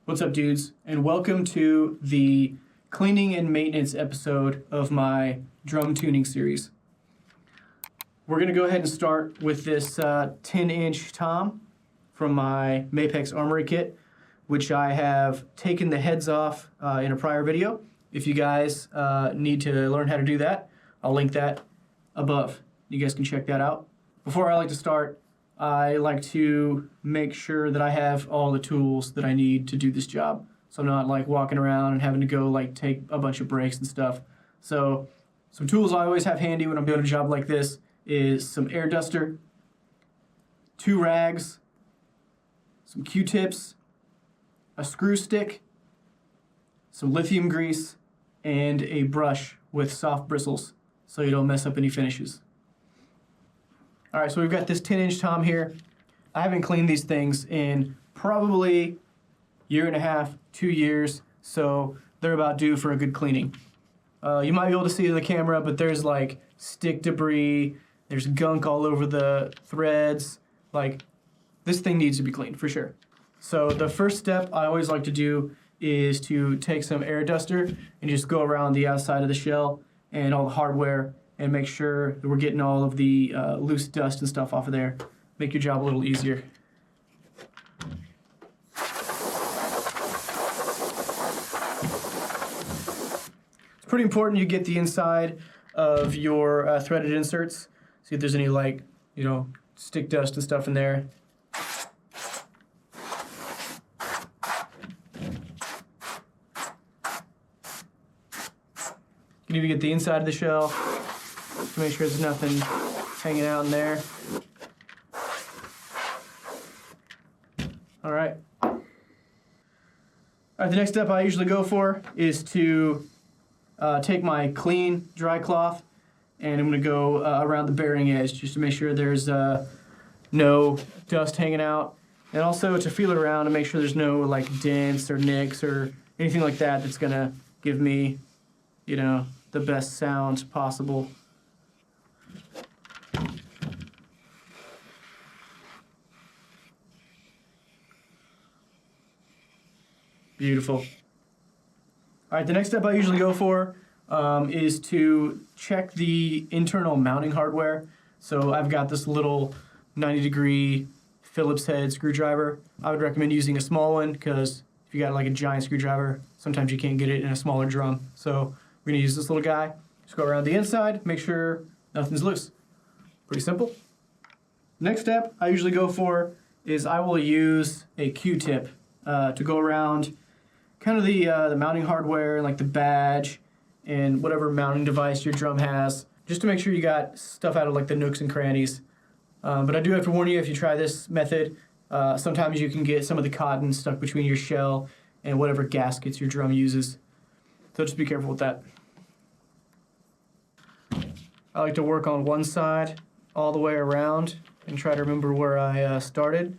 What's up, dudes, and welcome to the cleaning and maintenance episode of my drum tuning series. We're going to go ahead and start with this 10-inch tom from my Mapex Armory kit, which I have taken the heads off in a prior video. If you guys need to learn how to do that, I'll link that above. You guys can check that out. Before I like to start, I like to make sure that I have all the tools that I need to do this job. So I'm not like walking around and having to go like take a bunch of breaks and stuff. So some tools I always have handy when I'm doing a job like this is some air duster, 2 rags, some Q-tips, a screw stick, some lithium grease, and a brush with soft bristles so you don't mess up any finishes. All right, so we've got this 10-inch tom here. I haven't cleaned these things in probably 1.5, 2 years, so they're about due for a good cleaning. You might be able to see it in the camera, but there's like stick debris, there's gunk all over the threads. Like, this thing needs to be cleaned for sure. So the first step I always like to do is to take some air duster and just go around the outside of the shell and all the hardware and make sure that we're getting all of the loose dust and stuff off of there. Make your job a little easier. It's pretty important you get the inside of your threaded inserts. See if there's any like, stick dust and stuff in there. You can even get the inside of the shell to make sure there's nothing hanging out in there. All right. All right, the next step I usually go for is to take my clean, dry cloth, and I'm going to go around the bearing edge just to make sure there's no dust hanging out, and also to feel it around and make sure there's no like dents or nicks or anything like that that's going to give me, the best sound possible. Beautiful. All right, the next step I usually go for is to check the internal mounting hardware. So I've got this little 90-degree Phillips head screwdriver. I would recommend using a small one because if you got like a giant screwdriver, sometimes you can't get it in a smaller drum. So we're gonna use this little guy. Just go around the inside, make sure nothing's loose. Pretty simple. Next step I usually go for is I will use a Q-tip to go around kind of the mounting hardware, like the badge and whatever mounting device your drum has, just to make sure you got stuff out of like the nooks and crannies. But I do have to warn you, if you try this method, sometimes you can get some of the cotton stuck between your shell and whatever gaskets your drum uses. So just be careful with that. I like to work on one side all the way around and try to remember where I started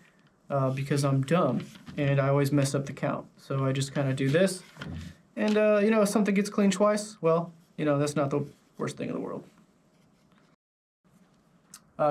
because I'm dumb and I always mess up the count. So I just kind of do this. And, if something gets cleaned twice, well, that's not the worst thing in the world.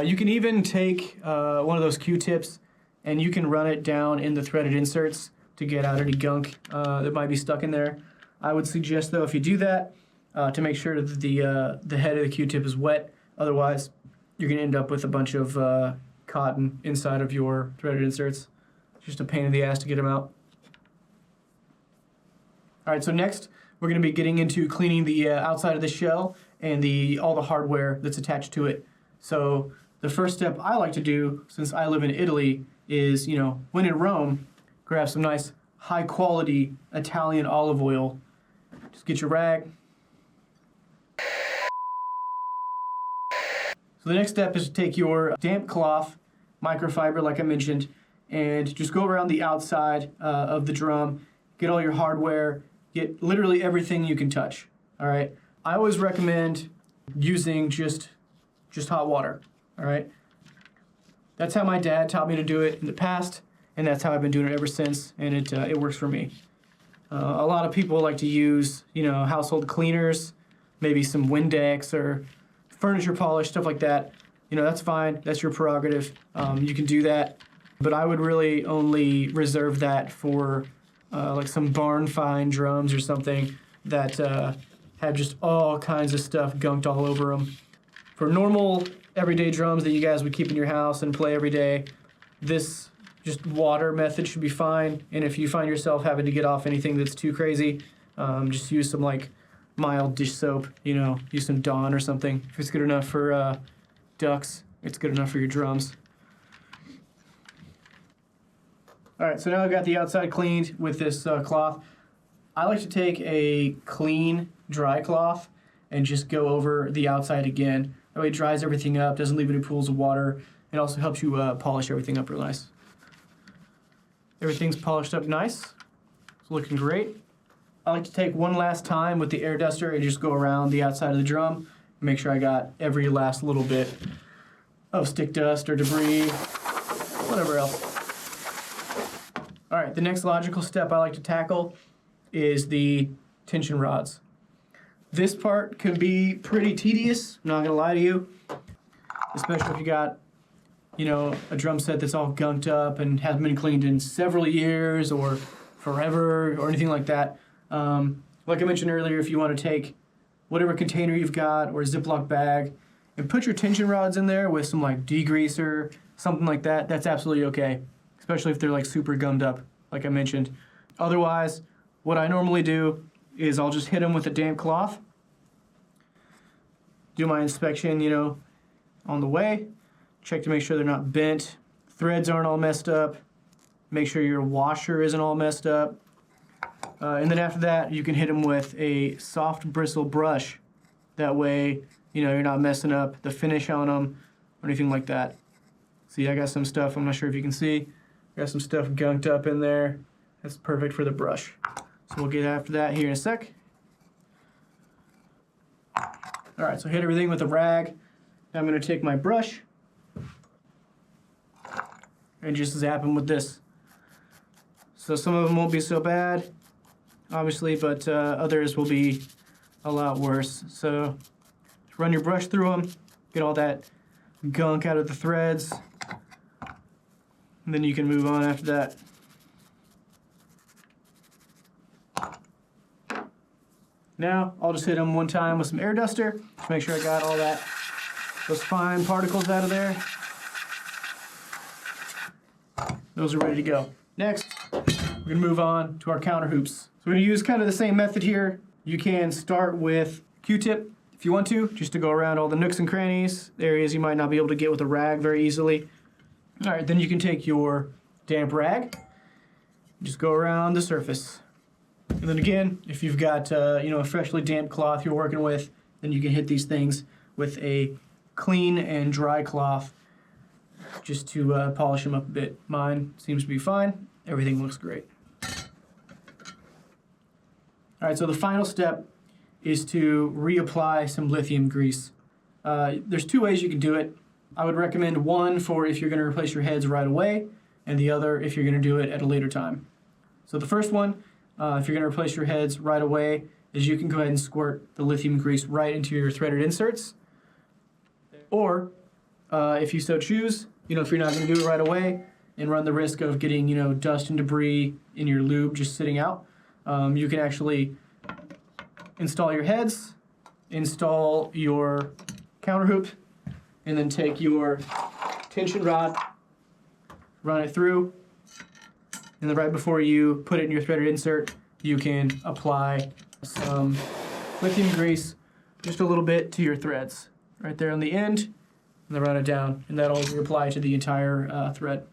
You can even take one of those Q-tips and you can run it down in the threaded inserts to get out any gunk that might be stuck in there. I would suggest, though, if you do that, to make sure that the head of the Q-tip is wet. Otherwise, you're going to end up with a bunch of cotton inside of your threaded inserts. It's just a pain in the ass to get them out. All right, so next, we're going to be getting into cleaning the outside of the shell and all the hardware that's attached to it. So the first step I like to do, since I live in Italy, is, when in Rome, grab some nice high-quality Italian olive oil. Just get your rag. So the next step is to take your damp cloth, microfiber like I mentioned, and just go around the outside of the drum, get all your hardware, get literally everything you can touch, all right? I always recommend using just hot water, all right? That's how my dad taught me to do it in the past, and that's how I've been doing it ever since, and it works for me. A lot of people like to use, household cleaners, maybe some Windex or furniture polish, stuff like that. That's fine. That's your prerogative. You can do that. But I would really only reserve that for like some barn find drums or something that have just all kinds of stuff gunked all over them. For normal, everyday drums that you guys would keep in your house and play every day, this just water method should be fine. And if you find yourself having to get off anything that's too crazy, just use some like mild dish soap, you know, use some Dawn or something. If it's good enough for ducks, it's good enough for your drums. All right, so now I've got the outside cleaned with this cloth. I like to take a clean, dry cloth and just go over the outside again. That way it dries everything up, doesn't leave any pools of water. It also helps you polish everything up real nice. Everything's polished up nice. It's looking great. I like to take one last time with the air duster and just go around the outside of the drum and make sure I got every last little bit of stick dust or debris, whatever else. All right, the next logical step I like to tackle is the tension rods. This part can be pretty tedious, I'm not gonna lie to you, especially if you got, you know, a drum set that's all gunked up and hasn't been cleaned in several years or forever or anything like that. Like I mentioned earlier, if you want to take whatever container you've got or Ziploc bag and put your tension rods in there with some like degreaser, something like that, that's absolutely okay, especially if they're like super gummed up, like I mentioned. Otherwise, what I normally do is I'll just hit them with a damp cloth, do my inspection, you know, on the way, check to make sure they're not bent, threads aren't all messed up, make sure your washer isn't all messed up, and then after that you can hit them with a soft bristle brush. That way, you know, you're not messing up the finish on them or anything like that. See, I got some stuff, I'm not sure if you can see, got some stuff gunked up in there. That's perfect for the brush. So we'll get after that here in a sec. All right, so hit everything with a rag. Now I'm going to take my brush and just zap them with this. So some of them won't be so bad, obviously, but others will be a lot worse. So just run your brush through them, get all that gunk out of the threads, and then you can move on after that. Now, I'll just hit them one time with some air duster to make sure I got all that, those fine particles out of there. Those are ready to go. Next, we're gonna move on to our counter hoops. So we're gonna use kind of the same method here. You can start with Q-tip if you want to, just to go around all the nooks and crannies, areas you might not be able to get with a rag very easily. All right, then you can take your damp rag, just go around the surface. And then again, if you've got you know, a freshly damp cloth you're working with, then you can hit these things with a clean and dry cloth just to polish them up a bit. Mine seems to be fine. Everything looks great. All right, so the final step is to reapply some lithium grease. There's two ways you can do it. I would recommend one for if you're going to replace your heads right away, and the other if you're going to do it at a later time. So the first one, if you're going to replace your heads right away, is you can go ahead and squirt the lithium grease right into your threaded inserts. Or, if you so choose, you know, if you're not going to do it right away and run the risk of getting, you know, dust and debris in your lube just sitting out, you can actually install your heads, install your counter hoop, and then take your tension rod, run it through, and then right before you put it in your threaded insert, you can apply some lithium grease, just a little bit to your threads, right there on the end, and then run it down, and that'll reapply to the entire thread.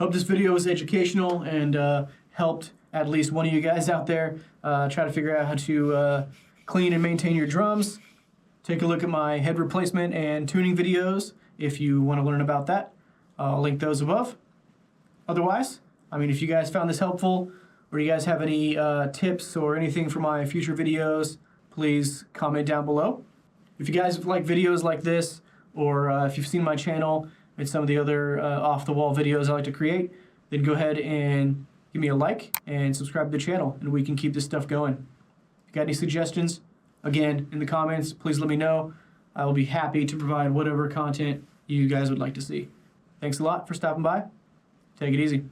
Hope this video was educational and helped at least one of you guys out there try to figure out how to clean and maintain your drums. Take a look at my head replacement and tuning videos if you want to learn about that. I'll link those above. Otherwise, I mean, if you guys found this helpful or you guys have any tips or anything for my future videos, please comment down below. If you guys like videos like this, or if you've seen my channel and some of the other off-the-wall videos I like to create, then go ahead and give me a like and subscribe to the channel, and we can keep this stuff going. If you got any suggestions, again, in the comments, please let me know. I will be happy to provide whatever content you guys would like to see. Thanks a lot for stopping by. Take it easy.